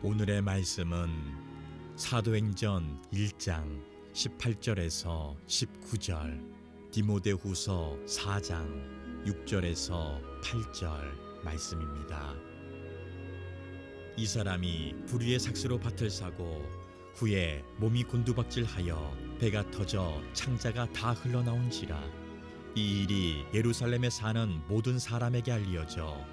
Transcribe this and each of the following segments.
오늘의 말씀은 사도행전 1장 18절에서 19절, 디모데후서 4장 6절에서 8절 말씀입니다. 이 사람이 불의의 삭스로 밭을 사고 후에 몸이 곤두박질하여 배가 터져 창자가 다 흘러나온지라. 이 일이 예루살렘에 사는 모든 사람에게 알려져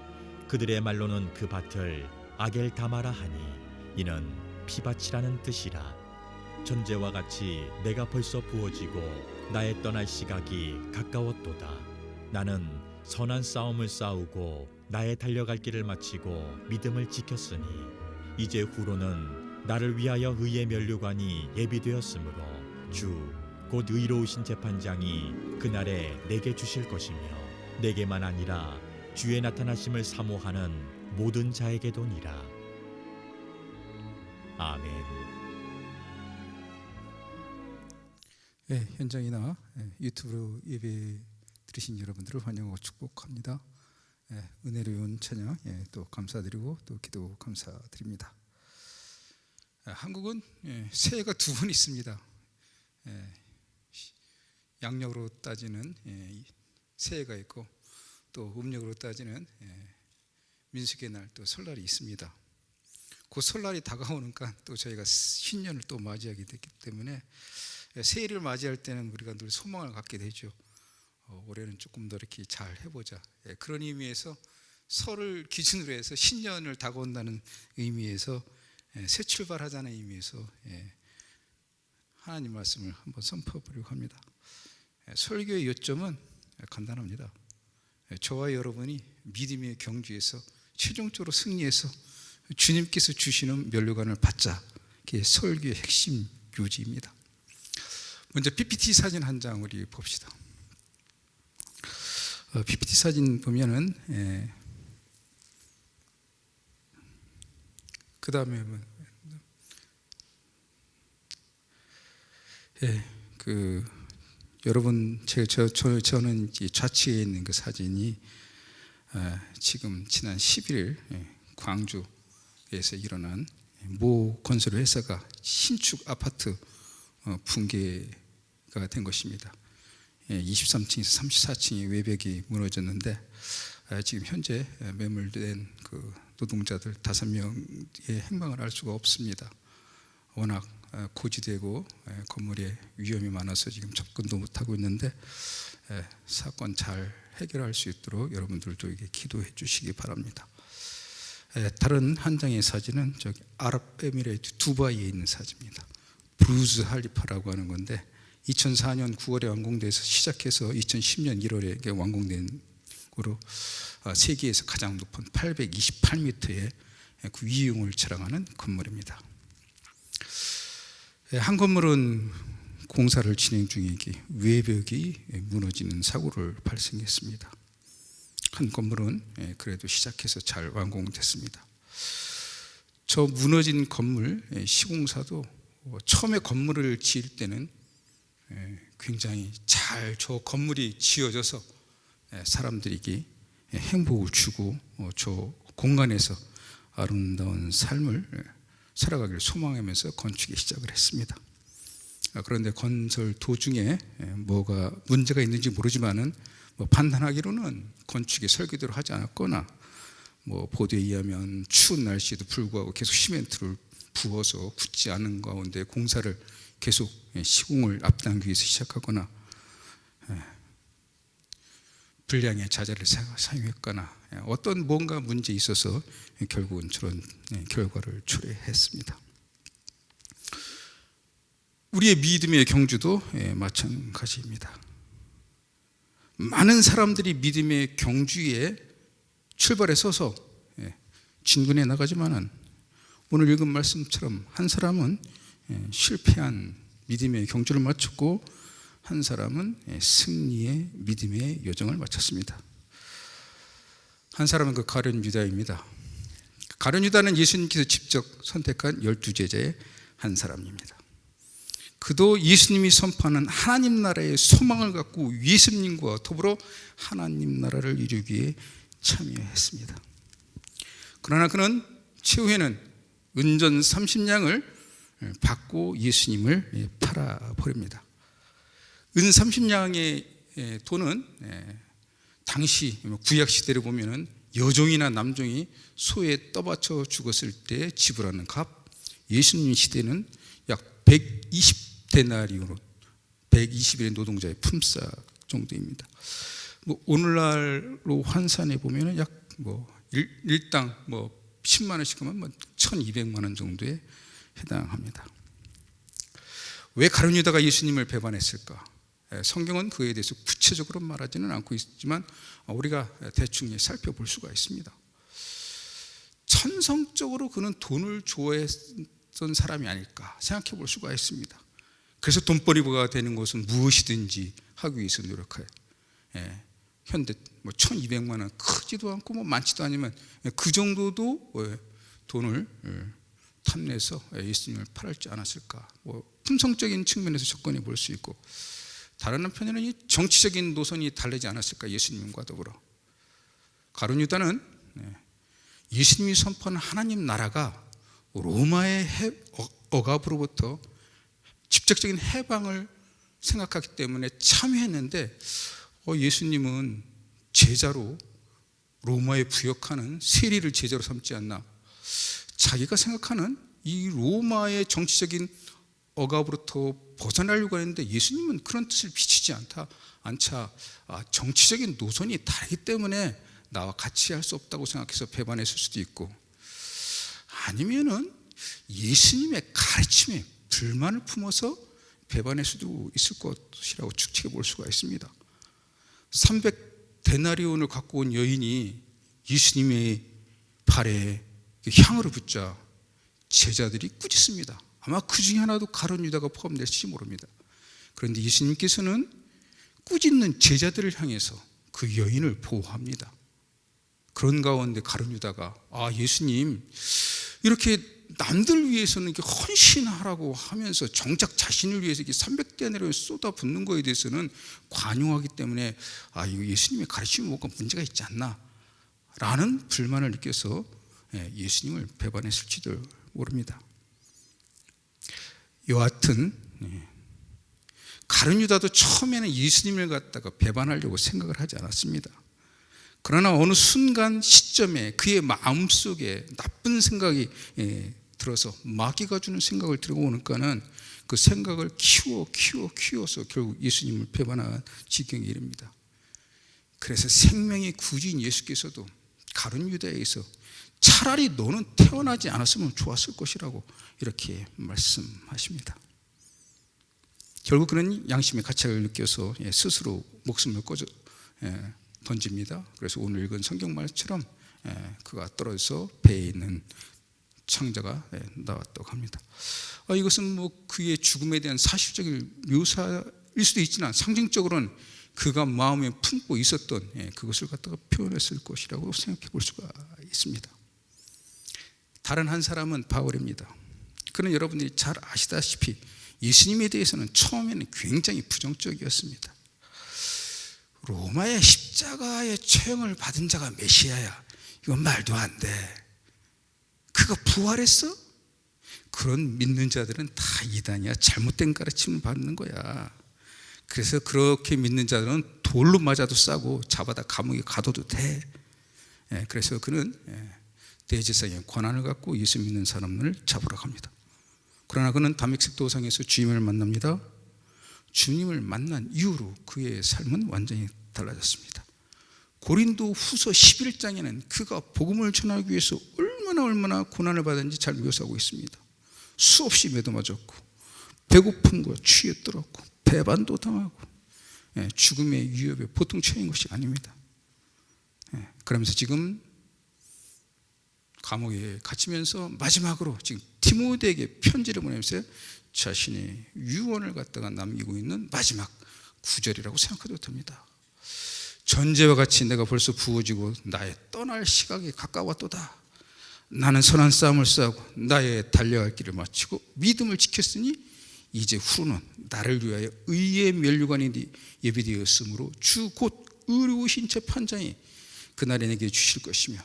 그들의 말로는 그 밭을 아겔다마라 하니 이는 피밭이라는 뜻이라. 전제와 같이 내가 벌써 부어지고 나의 떠날 시각이 가까웠도다. 나는 선한 싸움을 싸우고 나의 달려갈 길을 마치고 믿음을 지켰으니 이제 후로는 나를 위하여 의의 면류관이 예비되었으므로 주 곧 의로우신 재판장이 그날에 내게 주실 것이며 내게만 아니라 주의 나타나심을 사모하는 모든 자에게도니라. 아멘. 네, 현장이나 유튜브로 예배 들으신 여러분들을 환영하고 축복합니다. 은혜로운 찬양 또 감사드리고 또 기도 감사드립니다. 한국은 새해가 두 번 있습니다. 양력으로 따지는 새해가 있고 또 음력으로 따지는 민수기의 날 또 설날이 있습니다. 그 설날이 다가오니까 또 저희가 신년을 또 맞이하게 됐기 때문에 새해를 맞이할 때는 우리가 늘 소망을 갖게 되죠. 올해는 조금 더 이렇게 잘 해보자. 그런 의미에서 설을 기준으로 해서 신년을 다가온다는 의미에서 새 출발하자는 의미에서 하나님 말씀을 한번 선포해보려고 합니다. 설교의 요점은 간단합니다. 저와 여러분이 믿음의 경주에서 최종적으로 승리해서 주님께서 주시는 면류관을 받자. 그게 설교의 핵심 요지입니다. 먼저 PPT 사진 한 장 우리 봅시다. PPT 사진 보면은 그 다음에 여러분 저는 좌측에 있는 그 사진이 지금 지난 11일 광주에서 일어난 모 건설 회사가 신축 아파트 붕괴가 된 것입니다. 23층에서 34층의 외벽이 무너졌는데 지금 현재 매몰된 그 노동자들 5명의 행방을 알 수가 없습니다. 워낙 고지되고 건물에 위험이 많아서 지금 접근도 못하고 있는데 사건 잘 해결할 수 있도록 여러분들도 이게 기도해 주시기 바랍니다. 다른 한 장의 사진은 저기 아랍에미레이트 두바이에 있는 사진입니다. 브루즈 할리파라고 하는 건데 2004년 9월에 완공돼서 시작해서 2010년 1월에 완공된 거로 세계에서 가장 높은 828m의 그 위용을 자랑하는 건물입니다. 한 건물은 공사를 진행 중에 외벽이 무너지는 사고를 발생했습니다. 한 건물은 그래도 시작해서 잘 완공됐습니다. 저 무너진 건물 시공사도 처음에 건물을 지을 때는 굉장히 잘 저 건물이 지어져서 사람들에게 행복을 주고 저 공간에서 아름다운 삶을 살아가기를 소망하면서 건축에 시작을 했습니다. 그런데 건설 도중에 뭐가 문제가 있는지 모르지만은 판단하기로는 건축의 설계대로 하지 않았거나 보도에 의하면 추운 날씨에도 불구하고 계속 시멘트를 부어서 굳지 않은 가운데 공사를 계속 시공을 앞당기기 위해서 시작하거나 불량의 자재를 사용했거나 어떤 뭔가 문제 있어서 결국은 저런 결과를 초래했습니다. 우리의 믿음의 경주도 마찬가지입니다. 많은 사람들이 믿음의 경주에 출발에 서서 진군해 나가지만은 오늘 읽은 말씀처럼 한 사람은 실패한 믿음의 경주를 마쳤고 한 사람은 승리의 믿음의 여정을 마쳤습니다. 한 사람은 그 가룟 유다입니다. 가룟 유다는 예수님께서 직접 선택한 12제자의 한 사람입니다. 그도 예수님이 선포하는 하나님 나라의 소망을 갖고 예수님과 더불어 하나님 나라를 이루기 위해 참여했습니다. 그러나 그는 최후에는 은전 30냥을 받고 예수님을 팔아버립니다. 은 30냥의 돈은 당시 구약 시대를 보면은 여종이나 남종이 소에 떠받쳐 죽었을 때 지불하는 값, 예수님 시대는 약 120데나리온, 120일의 노동자의 품삯 정도입니다. 오늘날로 환산해 보면은 약 일당 10만 원씩 하면 1,200만 원 정도에 해당합니다. 왜 가룟 유다가 예수님을 배반했을까? 성경은 그에 대해서 구체적으로 말하지는 않고 있지만 우리가 대충 살펴볼 수가 있습니다. 천성적으로 그는 돈을 좋아했던 사람이 아닐까 생각해 볼 수가 있습니다. 그래서 돈벌이가 되는 것은 무엇이든지 하기 위해서 노력해요. 현대 1,200만 원 크지도 않고 많지도 않으면 그 정도도 돈을 탐내서 예수님을 팔지 않았을까. 품성적인 측면에서 접근해 볼 수 있고, 다른 한편에는 이 정치적인 노선이 다르지 않았을까. 예수님과 더불어 가룟 유다는 예수님이 선포한 하나님 나라가 로마의 억압으로부터 직접적인 해방을 생각하기 때문에 참여했는데, 예수님은 제자로 로마에 부역하는 세리를 제자로 삼지 않나. 자기가 생각하는 이 로마의 정치적인 억압으로부터 벗어나려고 했는데 예수님은 그런 뜻을 비치지 않자. 정치적인 노선이 다르기 때문에 나와 같이 할 수 없다고 생각해서 배반했을 수도 있고, 아니면은 예수님의 가르침에 불만을 품어서 배반할 수도 있을 것이라고 추측해 볼 수가 있습니다. 300데나리온을 갖고 온 여인이 예수님의 발에 향을 붓자 제자들이 꾸짖습니다. 아마 그 중에 하나도 가룟 유다가 포함될지 모릅니다. 그런데 예수님께서는 꾸짖는 제자들을 향해서 그 여인을 보호합니다. 그런 가운데 가룟 유다가 예수님 이렇게 남들 위해서는 이렇게 헌신하라고 하면서 정작 자신을 위해서 이렇게 300데나리온을 쏟아붓는 거에 대해서는 관용하기 때문에 이거 예수님의 가르침이 뭔가 문제가 있지 않나 라는 불만을 느껴서 예수님을 배반했을지도 모릅니다. 여하튼 가룟 유다도 처음에는 예수님을 갖다가 배반하려고 생각을 하지 않았습니다. 그러나 어느 순간 시점에 그의 마음속에 나쁜 생각이 들어서 마귀가 주는 생각을 들어오니까는 그 생각을 키워서 결국 예수님을 배반한 지경에 이릅니다. 그래서 생명의 구주인 예수께서도 가룟 유다에게서 차라리 너는 태어나지 않았으면 좋았을 것이라고 이렇게 말씀하십니다. 결국 그는 양심의 가책을 느껴서 스스로 목숨을 던집니다. 그래서 오늘 읽은 성경 말처럼 그가 떨어져서 배에 있는 창자가 나왔다고 합니다. 이것은 그의 죽음에 대한 사실적인 묘사일 수도 있지만 상징적으로는 그가 마음에 품고 있었던 그것을 갖다가 표현했을 것이라고 생각해 볼 수가 있습니다. 다른 한 사람은 바울입니다. 그는 여러분들이 잘 아시다시피 예수님에 대해서는 처음에는 굉장히 부정적이었습니다. 로마의 십자가의 처형을 받은 자가 메시아야, 이건 말도 안 돼. 그가 부활했어? 그런 믿는 자들은 다 이단이야. 잘못된 가르침을 받는 거야. 그래서 그렇게 믿는 자들은 돌로 맞아도 싸고 잡아다 감옥에 가둬도 돼. 그래서 그는 대제사장의 권한을 갖고 예수 믿는 사람을 잡으러 갑니다. 그러나 그는 다메섹 도상에서 주님을 만납니다. 주님을 만난 이후로 그의 삶은 완전히 달라졌습니다. 고린도 후서 11장에는 그가 복음을 전하기 위해서 얼마나 고난을 받았는지 잘 묘사하고 있습니다. 수없이 매도 맞았고 배고픔과 취에 떨었고 배반도 당하고 죽음의 위협에 보통 처한 것이 아닙니다. 그러면서 지금 감옥에 갇히면서 마지막으로 지금 디모데에게 편지를 보내면서 자신의 유언을 갖다가 남기고 있는 마지막 구절이라고 생각해도 됩니다. 전제와 같이 내가 벌써 부어지고 나의 떠날 시각이 가까웠도다. 나는 선한 싸움을 싸우고 나의 달려갈 길을 마치고 믿음을 지켰으니 이제 후로는 나를 위하여 의의 면류관이 예비되었으므로 주 곧 의로우신 재판장이 그날에 내게 주실 것이며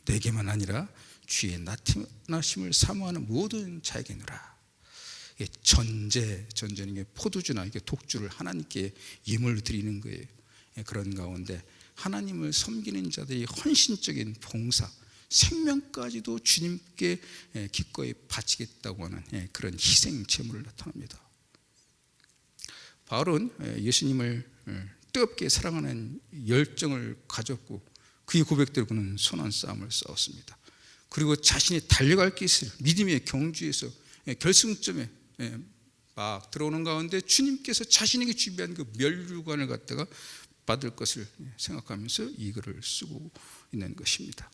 내게만 아니라 주의 나타나심을 사모하는 모든 자에게노라. 전제는 게 포도주나 이게 독주를 하나님께 예물로 드리는 거예요. 그런 가운데 하나님을 섬기는 자들이 헌신적인 봉사, 생명까지도 주님께 기꺼이 바치겠다고 하는 그런 희생 제물을 나타납니다. 바울은 예수님을 뜨겁게 사랑하는 열정을 가졌고 그의 고백대로 그는 선한 싸움을 싸웠습니다. 그리고 자신이 달려갈 길을 믿음의 경주에서 결승점에 막 들어오는 가운데 주님께서 자신에게 준비한 그 멸류관을 갖다가 받을 것을 생각하면서 이 글을 쓰고 있는 것입니다.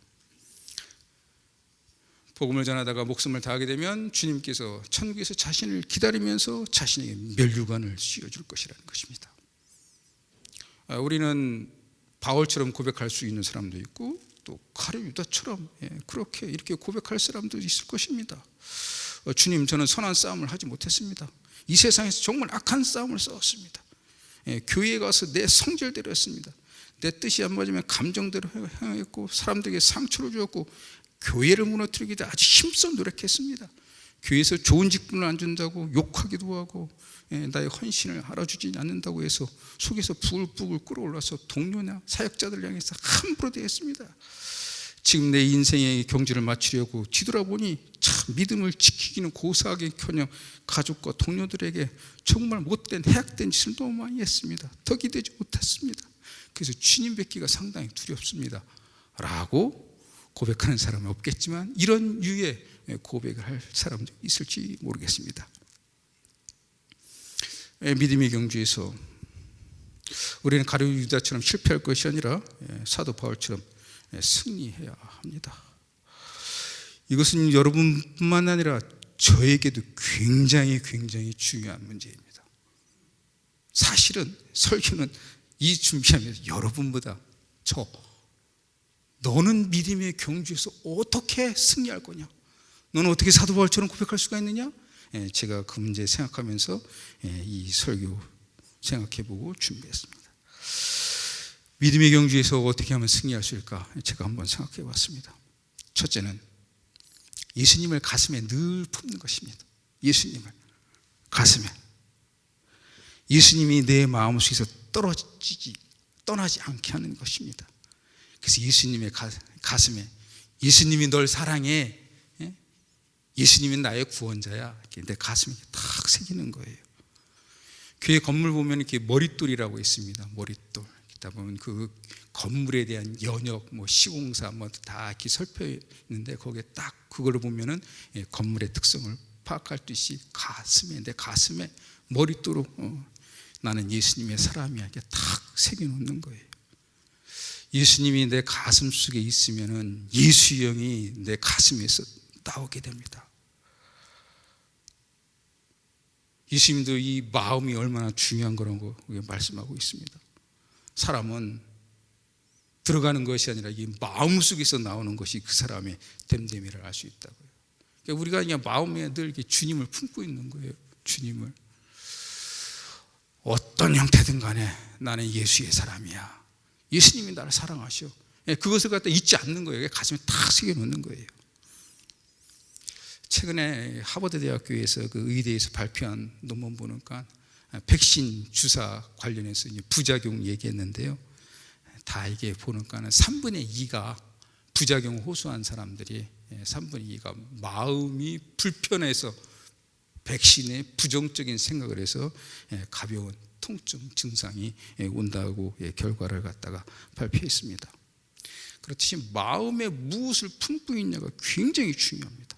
복음을 전하다가 목숨을 다하게 되면 주님께서 천국에서 자신을 기다리면서 자신에게 멸류관을 씌워줄 것이라는 것입니다. 우리는 바울처럼 고백할 수 있는 사람도 있고 또 가룟 유다처럼 그렇게 이렇게 고백할 사람도 있을 것입니다. 주님, 저는 선한 싸움을 하지 못했습니다. 이 세상에서 정말 악한 싸움을 싸웠습니다. 교회에 가서 내 성질대로 했습니다. 내 뜻이 안 맞으면 감정대로 행했고 사람들에게 상처를 주었고 교회를 무너뜨리기 위해 아주 힘써 노력했습니다. 교회에서 좋은 직분을 안 준다고 욕하기도 하고 나의 헌신을 알아주지 않는다고 해서 속에서 부글부글 끓어올라서 동료나 사역자들 향해서 함부로 대했습니다. 지금 내 인생의 경지를 마치려고 뒤돌아보니 참 믿음을 지키기는 고사하기커녕 가족과 동료들에게 정말 못된 해악된 짓을 너무 많이 했습니다. 덕이 되지 못했습니다. 그래서 주님 뵙기가 상당히 두렵습니다 라고 고백하는 사람은 없겠지만 이런 유의 고백을 할 사람도 있을지 모르겠습니다. 믿음의 경주에서 우리는 가룟 유다처럼 실패할 것이 아니라 사도 바울처럼 승리해야 합니다. 이것은 여러분뿐만 아니라 저에게도 굉장히 중요한 문제입니다. 사실은 설교는 이 준비하면서 여러분보다 너는 믿음의 경주에서 어떻게 승리할 거냐? 너는 어떻게 사도 바울처럼 고백할 수가 있느냐? 제가 그 문제 생각하면서 이 설교 생각해보고 준비했습니다. 믿음의 경주에서 어떻게 하면 승리할 수 있을까? 제가 한번 생각해봤습니다. 첫째는 예수님을 가슴에 늘 품는 것입니다. 예수님을 가슴에. 예수님이 내 마음속에서 떠나지 않게 하는 것입니다. 그래서 예수님의 가슴에 예수님이 널 사랑해, 예수님이 나의 구원자야, 내 가슴에 탁 새기는 거예요. 교회 건물 보면 이렇게 머릿돌이라고 있습니다. 머릿돌. 있다 보면 그 건물에 대한 연역, 시공사 다 이렇게 설펴 있는데 거기에 딱 그걸 보면은 건물의 특성을 파악할 듯이 내 가슴에 머릿돌로 나는 예수님의 사람이야 이렇게 탁 새겨놓는 거예요. 예수님이 내 가슴 속에 있으면은 예수의 영이 내 가슴에서 나오게 됩니다. 예수님도 이 마음이 얼마나 중요한 거라고 말씀하고 있습니다. 사람은 들어가는 것이 아니라 이 마음 속에서 나오는 것이 그 사람의 됨됨이를 알 수 있다고요. 그러니까 우리가 그냥 마음에 늘 이렇게 주님을 품고 있는 거예요. 주님을 어떤 형태든 간에 나는 예수의 사람이야. 예수님이 나를 사랑하셔. 그것을 갖다 잊지 않는 거예요. 가슴에 탁 새겨놓는 거예요. 최근에 하버드 대학교에서 그 의대에서 발표한 논문 보니까 백신 주사 관련해서 부작용 얘기했는데요. 다 이게 보니까는 3분의 2가 부작용 호소한 사람들이 3분의 2가 마음이 불편해서 백신에 부정적인 생각을 해서 가벼운 통증 증상이 온다고 결과를 갖다가 발표했습니다. 그렇듯이 마음에 무엇을 품고 있냐가 굉장히 중요합니다.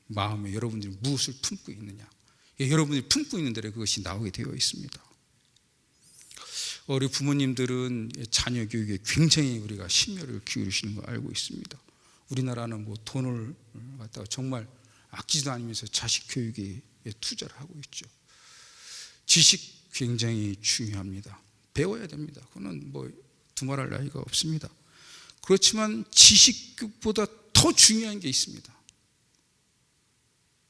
마음에 여러분들이 무엇을 품고 있느냐, 여러분들이 품고 있는 대로 그것이 나오게 되어 있습니다. 우리 부모님들은 자녀 교육에 굉장히 우리가 심혈을 기울이시는 거 알고 있습니다. 우리나라는 돈을 갖다가 정말 아끼지도 않으면서 자식 교육에 투자를 하고 있죠. 지식 굉장히 중요합니다. 배워야 됩니다. 그거는 두말할 나위가 없습니다. 그렇지만 지식보다 더 중요한 게 있습니다.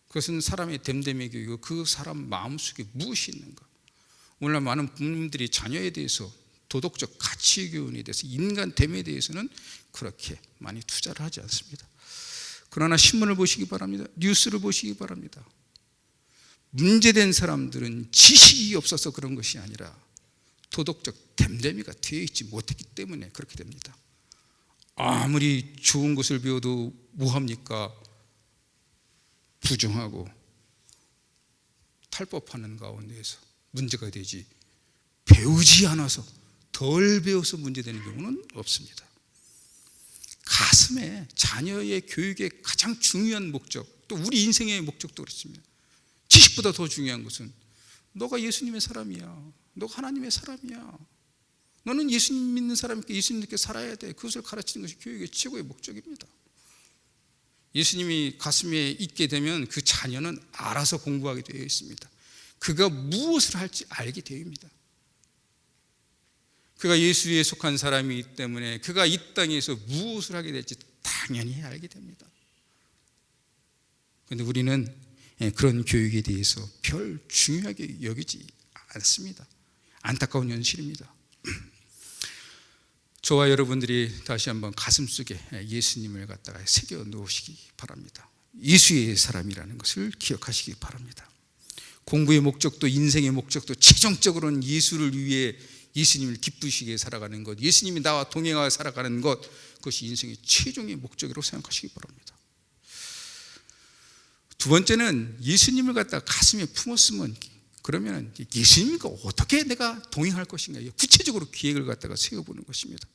그것은 사람의 됨됨이 교육이고 그 사람 마음속에 무엇이 있는가. 오늘날 많은 부모님들이 자녀에 대해서 도덕적 가치 교훈에 대해서 인간됨에 대해서는 그렇게 많이 투자를 하지 않습니다. 그러나 신문을 보시기 바랍니다. 뉴스를 보시기 바랍니다. 문제된 사람들은 지식이 없어서 그런 것이 아니라 도덕적 댐댐이가 되어 있지 못했기 때문에 그렇게 됩니다. 아무리 좋은 것을 배워도 뭐합니까? 부정하고 탈법하는 가운데에서 문제가 되지, 배우지 않아서, 덜 배워서 문제되는 경우는 없습니다. 가슴에 자녀의 교육의 가장 중요한 목적, 또 우리 인생의 목적도 그렇습니다. 지식보다 더 중요한 것은 너가 예수님의 사람이야, 너가 하나님의 사람이야, 너는 예수님 믿는 사람이니까 예수님께 살아야 돼. 그것을 가르치는 것이 교육의 최고의 목적입니다. 예수님이 가슴에 있게 되면 그 자녀는 알아서 공부하게 되어 있습니다. 그가 무엇을 할지 알게 되입니다. 그가 예수에 속한 사람이기 때문에 그가 이 땅에서 무엇을 하게 될지 당연히 알게 됩니다. 그런데 우리는 그런 교육에 대해서 별 중요하게 여기지 않습니다. 안타까운 현실입니다. 저와 여러분들이 다시 한번 가슴속에 예수님을 갖다가 새겨 놓으시기 바랍니다. 예수의 사람이라는 것을 기억하시기 바랍니다. 공부의 목적도 인생의 목적도 최종적으로는 예수를 위해 예수님을 기쁘시게 살아가는 것, 예수님이 나와 동행하여 살아가는 것, 그것이 인생의 최종의 목적이라고 생각하시기 바랍니다. 두 번째는 예수님을 갖다가 가슴에 품었으면 그러면 예수님과 어떻게 내가 동행할 것인가, 구체적으로 계획을 갖다가 세워보는 것입니다.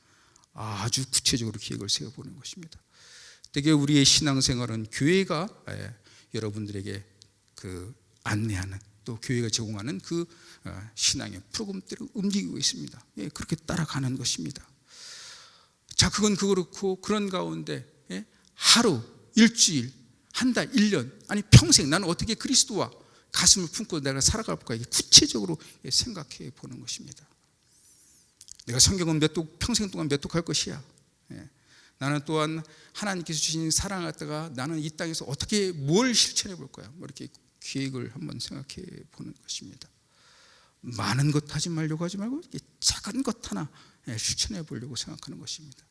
아주 구체적으로 계획을 세워보는 것입니다. 되게 우리의 신앙생활은 교회가 여러분들에게 그 안내하는, 또 교회가 제공하는 그 신앙의 프로그램대로 움직이고 있습니다. 그렇게 따라가는 것입니다. 자, 그건 그렇고, 그런 가운데 하루, 일주일, 한 달, 1년, 아니 평생 나는 어떻게 그리스도와 가슴을 품고 내가 살아갈 것까, 구체적으로 생각해 보는 것입니다. 내가 성경은 평생 동안 몇 독 할 것이야. 나는 또한 하나님께서 주신 사랑을 갖다가 나는 이 땅에서 어떻게 뭘 실천해 볼 거야. 이렇게 계획을 한번 생각해 보는 것입니다. 많은 것 하지 말려고 하지 말고 작은 것 하나 실천해 보려고 생각하는 것입니다.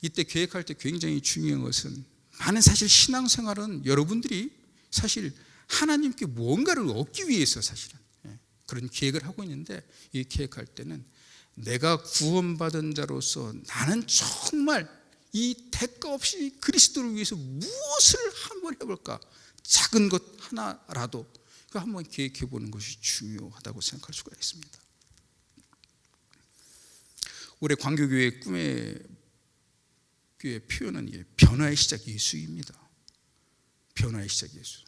이때 계획할 때 굉장히 중요한 것은, 많은 사실 신앙생활은 여러분들이 사실 하나님께 뭔가를 얻기 위해서 사실은 그런 계획을 하고 있는데, 이 계획할 때는 내가 구원받은 자로서 나는 정말 이 대가 없이 그리스도를 위해서 무엇을 한번 해볼까, 작은 것 하나라도 그 한번 계획해 보는 것이 중요하다고 생각할 수가 있습니다. 올해 광교교회 꿈의 교회 표현은 변화의 시작 예수입니다. 변화의 시작 예수.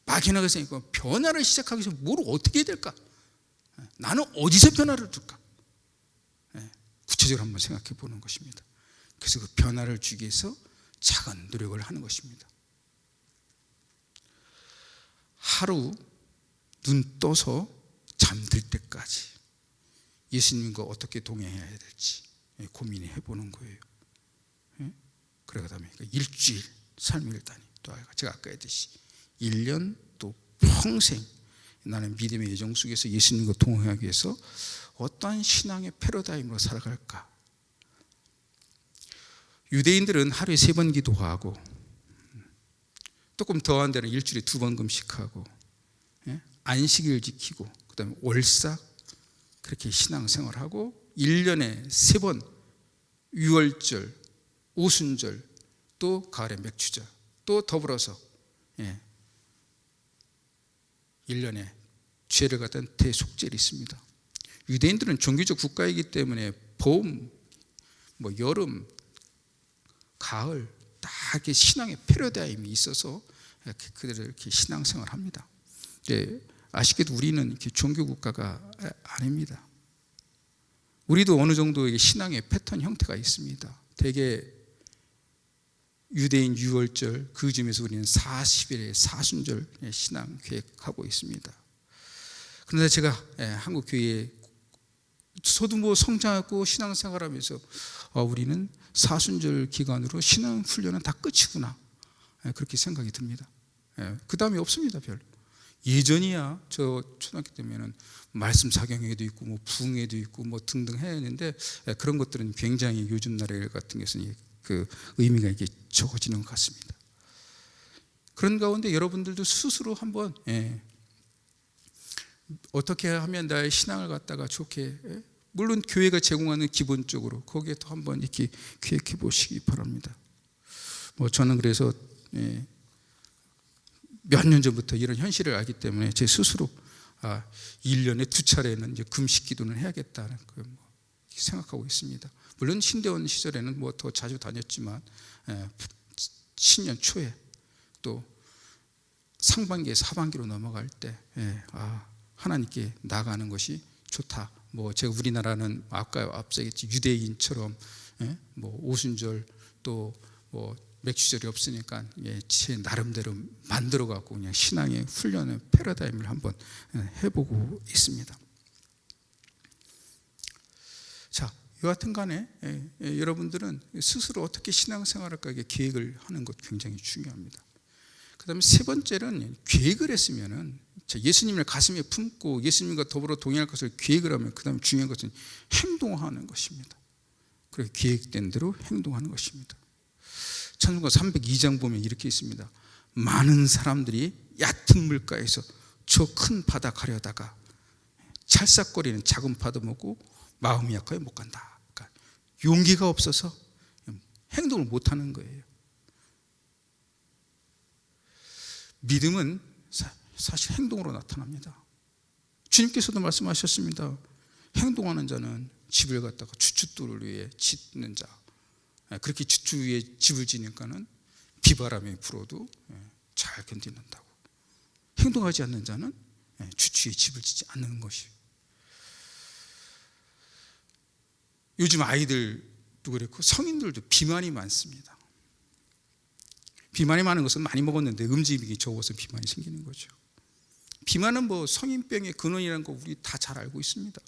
막연하게 생각하면 변화를 시작하기 위해서 뭘 어떻게 해야 될까? 나는 어디서 변화를 줄까? 구체적으로 한번 생각해 보는 것입니다. 그래서 그 변화를 주기 위해서 작은 노력을 하는 것입니다. 하루 눈 떠서 잠들 때까지 예수님과 어떻게 동행해야 될지 고민해 보는 거예요. 그러다 보면 일주일, 삶일 단위, 또 제가 아까 했듯이 1년, 또 평생 나는 믿음의 예정 속에서 예수님과 동행하기 위해서 어떠한 신앙의 패러다임으로 살아갈까. 유대인들은 하루에 3번 기도하고, 조금 더한 데는 일주일에 2번 금식하고, 안식일 지키고, 그 다음에 월삭, 그렇게 신앙생활하고, 1년에 3번 유월절, 오순절, 또 가을의 맥주절, 또 더불어서 1년에 죄를 갖던 대속절이 있습니다. 유대인들은 종교적 국가이기 때문에 봄, 여름, 가을 다 이렇게 신앙의 패러다임이 있어서 그들을 이렇게 신앙생활합니다. 아쉽게도 우리는 이렇게 종교 국가가 아닙니다. 우리도 어느 정도 신앙의 패턴 형태가 있습니다. 대개 유대인 유월절, 그 중에서 우리는 40일의 사순절 신앙 계획하고 있습니다. 그런데 제가 한국 교회에 저도 성장하고 신앙생활하면서 우리는 사순절 기간으로 신앙 훈련은 다 끝이구나, 그렇게 생각이 듭니다. 그 다음에 없습니다. 별로. 예전이야 저 초등학교 때면은 말씀 사경회도 있고 부흥회도 있고 등등 해야 했는데, 그런 것들은 굉장히 요즘 나라 같은 것은 그 의미가 이게 적어지는 것 같습니다. 그런 가운데 여러분들도 스스로 한번 어떻게 하면 나의 신앙을 갖다가 좋게, 물론 교회가 제공하는 기본적으로 거기에 또 한번 이렇게 기획해 보시기 바랍니다. 저는 그래서 몇 년 전부터 이런 현실을 알기 때문에 제 스스로 1년에 2차례는 이제 금식 기도는 해야겠다는 생각하고 있습니다. 물론 신대원 시절에는 더 자주 다녔지만 신년 초에 또 상반기에서 하반기로 넘어갈 때 하나님께 나아가는 것이 좋다. 제가 우리나라는 아까 앞서 얘기했지 유대인처럼 오순절 또 맥주절이 없으니까 제 나름대로 만들어 갖고 그냥 신앙의 훈련의 패러다임을 한번 해보고 있습니다. 자, 여하튼 간에 여러분들은 스스로 어떻게 신앙생활할까 계획을 하는 것 굉장히 중요합니다. 그 다음에 세 번째는 계획을 했으면은 예수님을 가슴에 품고 예수님과 더불어 동행할 것을 계획을 하면 그 다음에 중요한 것은 행동하는 것입니다. 그래서 계획된 대로 행동하는 것입니다. 찬송가 302장 보면 이렇게 있습니다. 많은 사람들이 얕은 물가에서 저 큰 바다 가려다가 찰싹거리는 작은 파도 먹고 마음이 약하여 못 간다. 그러니까 용기가 없어서 행동을 못하는 거예요. 믿음은 사실 행동으로 나타납니다. 주님께서도 말씀하셨습니다. 행동하는 자는 집을 갖다가 주춧돌을 위해 짓는 자. 그렇게 주추 위에 집을 지니까는 비바람이 불어도 잘 견디는다고. 행동하지 않는 자는 주추 위에 집을 짓지 않는 것이. 요즘 아이들도 그렇고 성인들도 비만이 많습니다. 비만이 많은 것은 많이 먹었는데 움직임이 적어서 비만이 생기는 거죠. 비만은 성인병의 근원이라는 거 우리 다 잘 알고 있습니다.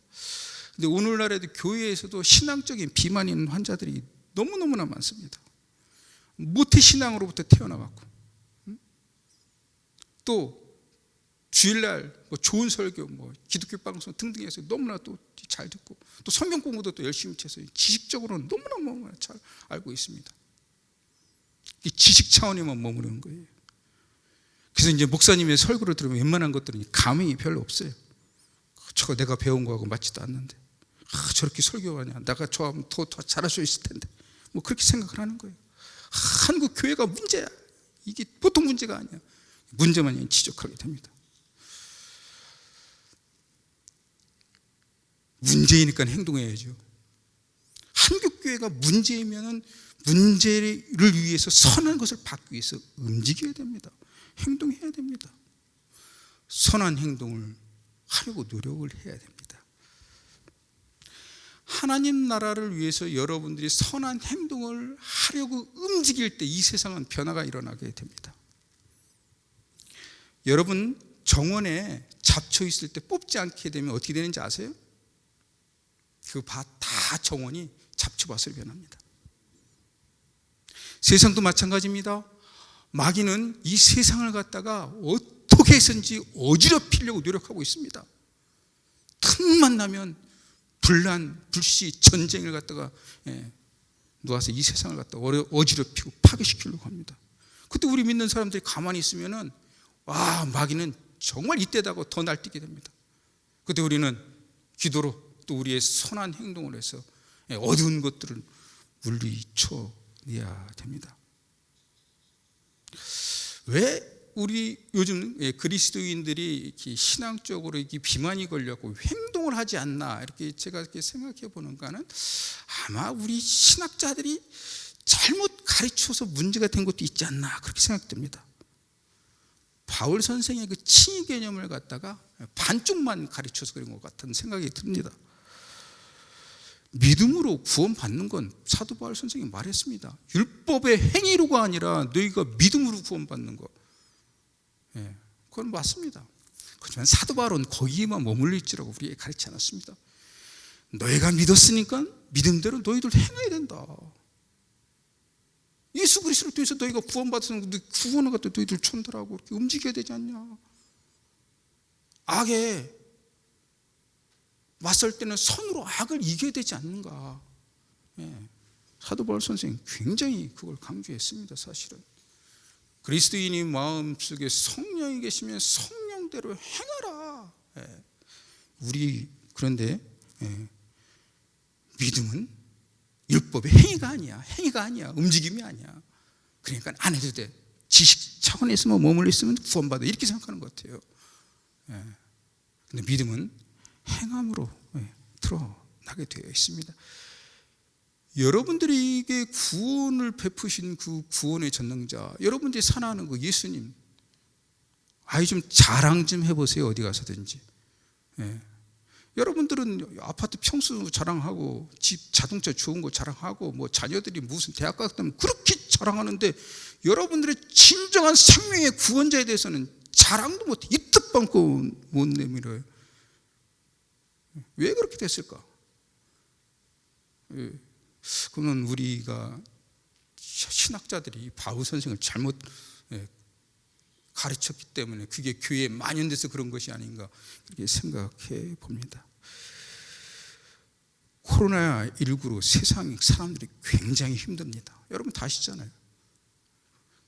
근데 오늘날에도 교회에서도 신앙적인 비만 있는 환자들이 너무너무나 많습니다. 모태신앙으로부터 태어나갖고 또 주일날 좋은 설교 기독교 방송 등등해서 너무나 또 잘 듣고 또 성경 공부도 또 열심히 해서 지식적으로는 너무나 잘 알고 있습니다. 지식 차원에만 머무르는 거예요. 그래서 이제 목사님의 설교를 들으면 웬만한 것들은 감흥이 별로 없어요. 저거 내가 배운 거하고 맞지도 않는데 저렇게 설교하냐, 내가 저하면 더 잘할 수 있을 텐데 그렇게 생각을 하는 거예요. 한국 교회가 문제야. 이게 보통 문제가 아니야. 문제만 지적하게 됩니다. 문제이니까 행동해야죠. 한국 교회가 문제이면은 문제를 위해서 선한 것을 받기 위해서 움직여야 됩니다. 행동해야 됩니다. 선한 행동을 하려고 노력을 해야 됩니다. 하나님 나라를 위해서 여러분들이 선한 행동을 하려고 움직일 때 이 세상은 변화가 일어나게 됩니다. 여러분 정원에 잡초 있을 때 뽑지 않게 되면 어떻게 되는지 아세요? 그 밭 다 정원이 잡초밭으로 변합니다. 세상도 마찬가지입니다. 마귀는 이 세상을 갖다가 어떻게 해서든지 어지럽히려고 노력하고 있습니다. 틈만 나면 분란, 불씨, 전쟁을 갖다가 놓아서 이 세상을 갖다가 어지럽히고 파괴시키려고 합니다. 그때 우리 믿는 사람들이 가만히 있으면은 마귀는 정말 이때다고 더 날뛰게 됩니다. 그때 우리는 기도로 또 우리의 선한 행동을 해서 어두운 것들을 물리쳐내야 됩니다. 왜 우리 요즘 그리스도인들이 이렇게 신앙적으로 이렇게 비만이 걸렸고 행동을 하지 않나 이렇게 제가 이렇게 생각해 보는가는 아마 우리 신학자들이 잘못 가르쳐서 문제가 된 것도 있지 않나 그렇게 생각됩니다. 바울 선생의 그 칭의 개념을 갖다가 반쪽만 가르쳐서 그런 것 같은 생각이 듭니다. 믿음으로 구원받는 건 사도 바울 선생이 말했습니다. 율법의 행위로가 아니라 너희가 믿음으로 구원받는 것. 그건 맞습니다. 그렇지만 사도 바울은 거기에만 머물러 있지라고 우리에게 가르치지 않았습니다. 너희가 믿었으니까 믿음대로 너희들 행해야 된다. 예수 그리스도를 통해서 너희가 구원받았으면 구원을 갖다 너희들 전달하고 이렇게 움직여야 되지 않냐. 악에 맞설 때는 선으로 악을 이겨야 되지 않는가. 사도 바울 선생님 굉장히 그걸 강조했습니다. 사실은 그리스도인이 마음속에 성령이 계시면 성령대로 행하라. 우리 그런데 믿음은 율법의 행위가 아니야. 움직임이 아니야. 그러니까 안 해도 돼. 지식 차원에서만 머물러 있으면 구원받아, 이렇게 생각하는 것 같아요. 근데 믿음은 행함으로 드러나게 되어 있습니다. 여러분들에게 구원을 베푸신 그 구원의 전능자, 여러분들이 사랑하는 그 예수님, 좀 자랑 좀 해보세요. 어디 가서든지. 여러분들은 아파트 평수 자랑하고, 집 자동차 좋은 거 자랑하고, 뭐 자녀들이 무슨 대학 갔다면 그렇게 자랑하는데, 여러분들의 진정한 생명의 구원자에 대해서는 자랑도 못해. 입도 뻥고 못 내밀어요. 왜 그렇게 됐을까? 그러면 우리가 신학자들이 바울 선생을 잘못 가르쳤기 때문에 그게 교회에 만연돼서 그런 것이 아닌가, 그렇게 생각해 봅니다. 코로나19로 세상 사람들이 굉장히 힘듭니다. 여러분 다 아시잖아요.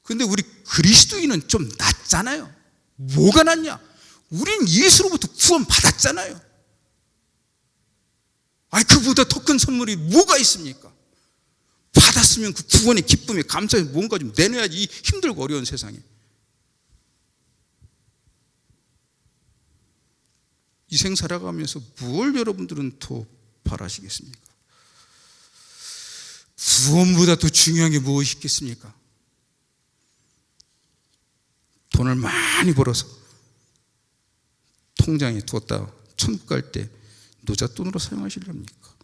그런데 우리 그리스도인은 좀 낫잖아요. 뭐가 낫냐? 우린 예수로부터 구원 받았잖아요. 그보다 더 큰 선물이 뭐가 있습니까? 받았으면 그 구원의 기쁨에 감사해 뭔가 좀 내놔야지, 이 힘들고 어려운 세상에. 이 생 살아가면서 뭘 여러분들은 더 바라시겠습니까? 구원보다 더 중요한 게 무엇이 있겠습니까? 돈을 많이 벌어서 통장에 뒀다 천국 갈 때 노잣돈으로 사용하시렵니까?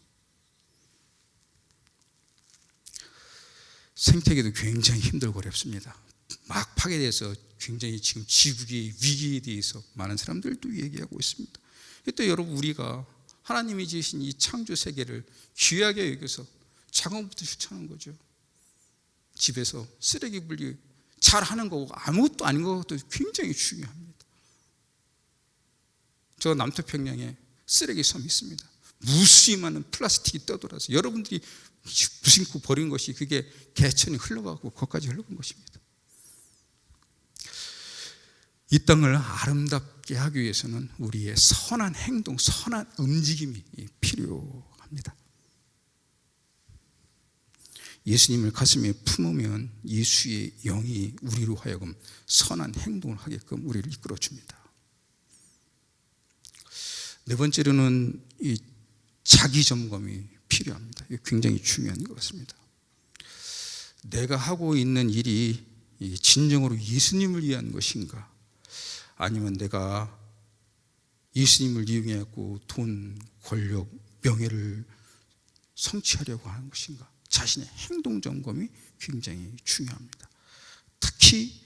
생태계도 굉장히 힘들고 어렵습니다. 막 파괴돼서 굉장히 지금 지구의 위기에 대해서 많은 사람들도 얘기하고 있습니다. 또 여러분, 우리가 하나님이 지으신 이 창조 세계를 귀하게 여겨서 작은부터 주차하는 거죠. 집에서 쓰레기 분리 잘하는 거고 아무것도 아닌 것도 굉장히 중요합니다. 저 남태평양에 쓰레기 섬이 있습니다. 무수히 많은 플라스틱이 떠돌아서 여러분들이 무심코 버린 것이 그게 개천이 흘러가고 거기까지 흘러간 것입니다. 이 땅을 아름답게 하기 위해서는 우리의 선한 행동, 선한 움직임이 필요합니다. 예수님을 가슴에 품으면 예수의 영이 우리로 하여금 선한 행동을 하게끔 우리를 이끌어 줍니다. 네 번째로는 이 자기 점검이 필요합니다. 이게 굉장히 중요한 것 같습니다. 내가 하고 있는 일이 진정으로 예수님을 위한 것인가, 아니면 내가 예수님을 이용해갖고 돈, 권력, 명예를 성취하려고 하는 것인가, 자신의 행동 점검이 굉장히 중요합니다. 특히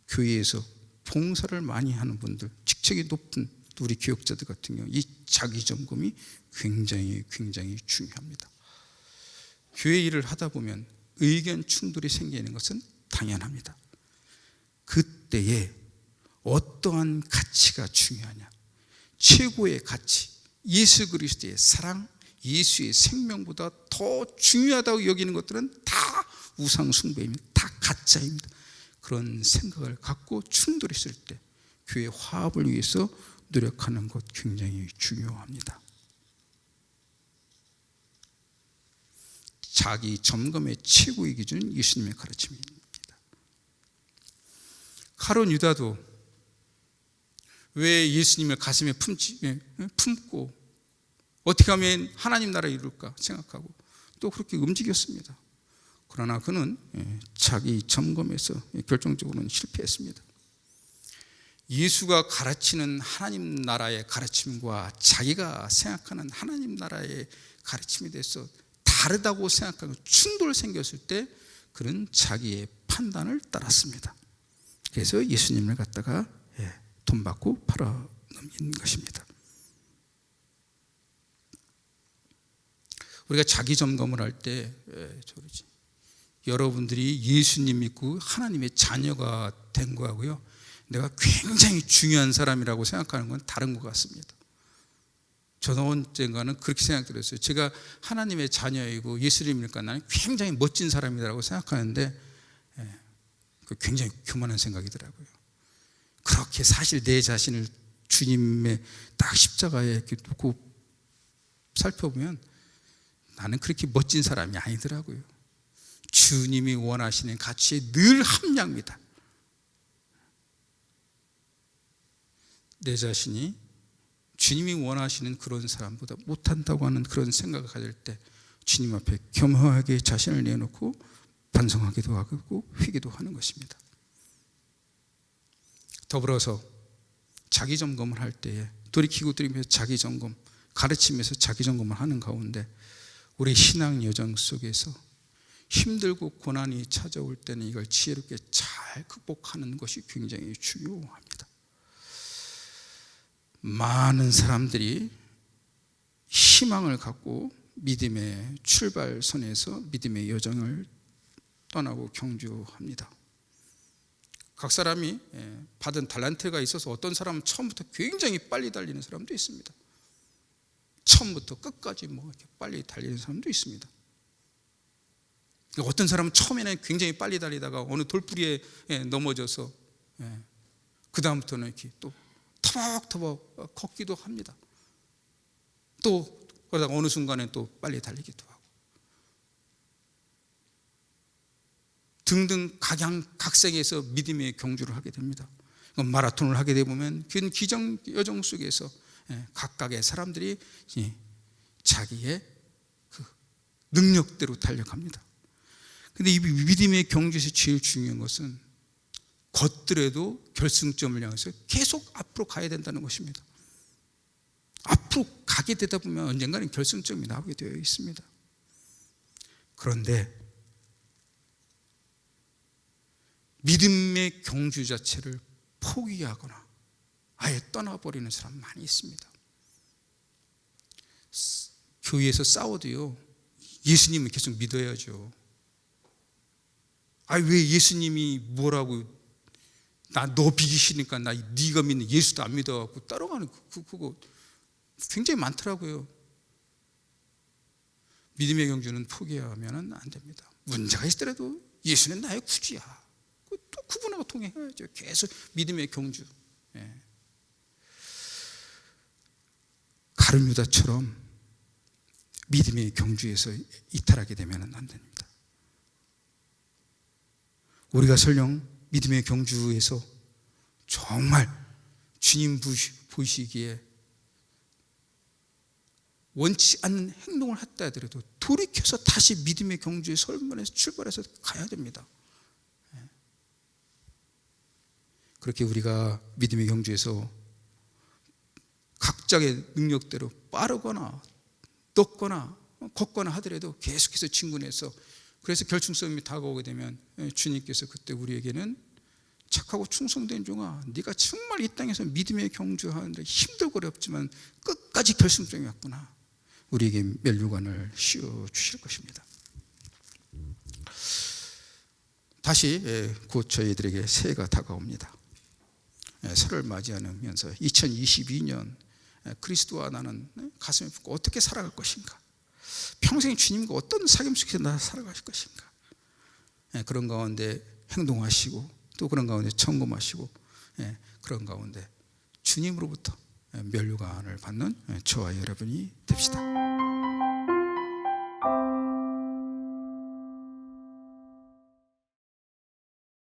교회에서 봉사를 많이 하는 분들, 직책이 높은 우리 교역자들 같은 경우 이 자기 점검이 굉장히 중요합니다. 교회 일을 하다 보면 의견 충돌이 생기는 것은 당연합니다. 그때에 어떠한 가치가 중요하냐, 최고의 가치, 예수 그리스도의 사랑, 예수의 생명보다 더 중요하다고 여기는 것들은 다 우상 숭배입니다. 다 가짜입니다. 그런 생각을 갖고 충돌했을 때 교회 화합을 위해서 노력하는 것 굉장히 중요합니다. 자기 점검의 최고의 기준은 예수님의 가르침입니다. 가룟 유다도 왜 예수님을 가슴에 품고 어떻게 하면 하나님 나라를 이룰까 생각하고 또 그렇게 움직였습니다. 그러나 그는 자기 점검에서 결정적으로는 실패했습니다. 예수가 가르치는 하나님 나라의 가르침과 자기가 생각하는 하나님 나라의 가르침에 대해서 다르다고 생각하고 충돌이 생겼을 때 그는 자기의 판단을 따랐습니다. 그래서 예수님을 갖다가 돈 받고 팔아넘긴 것입니다. 우리가 자기 점검을 할 때 여러분들이 예수님 믿고 하나님의 자녀가 된 거하고요, 내가 굉장히 중요한 사람이라고 생각하는 건 다른 것 같습니다. 저도 언젠가는 그렇게 생각들었어요. 제가 하나님의 자녀이고 예수님이니까 나는 굉장히 멋진 사람이라고 생각하는데 굉장히 교만한 생각이더라고요. 그렇게 사실 내 자신을 주님의 딱 십자가에 이렇게 놓고 살펴보면 나는 그렇게 멋진 사람이 아니더라고요. 주님이 원하시는 가치에 늘 합리합니다. 내 자신이 주님이 원하시는 그런 사람보다 못한다고 하는 그런 생각을 가질 때 주님 앞에 겸허하게 자신을 내놓고 반성하기도 하고 회개도 하는 것입니다. 더불어서 자기 점검을 할 때에 돌이키고 돌이키면서 자기 점검, 가르치면서 자기 점검을 하는 가운데 우리 신앙 여정 속에서 힘들고 고난이 찾아올 때는 이걸 지혜롭게 잘 극복하는 것이 굉장히 중요합니다. 많은 사람들이 희망을 갖고 믿음의 출발선에서 믿음의 여정을 떠나고 경주합니다. 각 사람이 받은 달란트가 있어서 어떤 사람은 처음부터 굉장히 빨리 달리는 사람도 있습니다. 처음부터 끝까지 이렇게 빨리 달리는 사람도 있습니다. 어떤 사람은 처음에는 굉장히 빨리 달리다가 어느 돌부리에 넘어져서 그 다음부터는 이렇게 또 터벅터벅 걷기도 합니다. 또 그러다가 어느 순간에 또 빨리 달리기도 하고 등등 각양각색에서 믿음의 경주를 하게 됩니다. 마라톤을 하게 되면 그 기정 여정 속에서 각각의 사람들이 자기의 그 능력대로 달려갑니다. 근데 이 믿음의 경주에서 제일 중요한 것은 걷더라도 결승점을 향해서 계속 앞으로 가야 된다는 것입니다. 앞으로 가게 되다 보면 언젠가는 결승점이 나오게 되어 있습니다. 그런데 믿음의 경주 자체를 포기하거나 아예 떠나버리는 사람 많이 있습니다. 교회에서 싸워도요, 예수님을 계속 믿어야죠. 왜 예수님이 뭐라고 나 너 비기 싫으니까 나 네가 믿는 예수도 안 믿어갖고 따라가는 그거 굉장히 많더라고요. 믿음의 경주는 포기하면 안 됩니다. 문제가 있더라도 예수는 나의 구주야. 또 그분하고 통해야죠. 계속 믿음의 경주. 가룟 유다처럼 믿음의 경주에서 이탈하게 되면 안 됩니다. 우리가 설령 믿음의 경주에서 정말 주님 보시기에 원치 않는 행동을 했다 하더라도 돌이켜서 다시 믿음의 경주에 출발해서 가야 됩니다. 그렇게 우리가 믿음의 경주에서 각자의 능력대로 빠르거나 떴거나 걷거나 하더라도 계속해서 진군해서 그래서 결승점이 다가오게 되면 주님께서 그때 우리에게는 착하고 충성된 종아, 네가 정말 이 땅에서 믿음의 경주하는데 힘들고 어렵지만 끝까지 결승점이 왔구나, 우리에게 면류관을 씌워주실 것입니다. 다시 곧 저희들에게 새해가 다가옵니다. 설을 맞이하면서 2022년 그리스도와 나는 가슴에 품고 어떻게 살아갈 것인가, 평생 주님과 어떤 사귐 속에서 나 살아갈 것인가, 그런 가운데 행동하시고 또 그런 가운데 점검하시고 그런 가운데 주님으로부터 면류관을 받는 저와 여러분이 됩시다.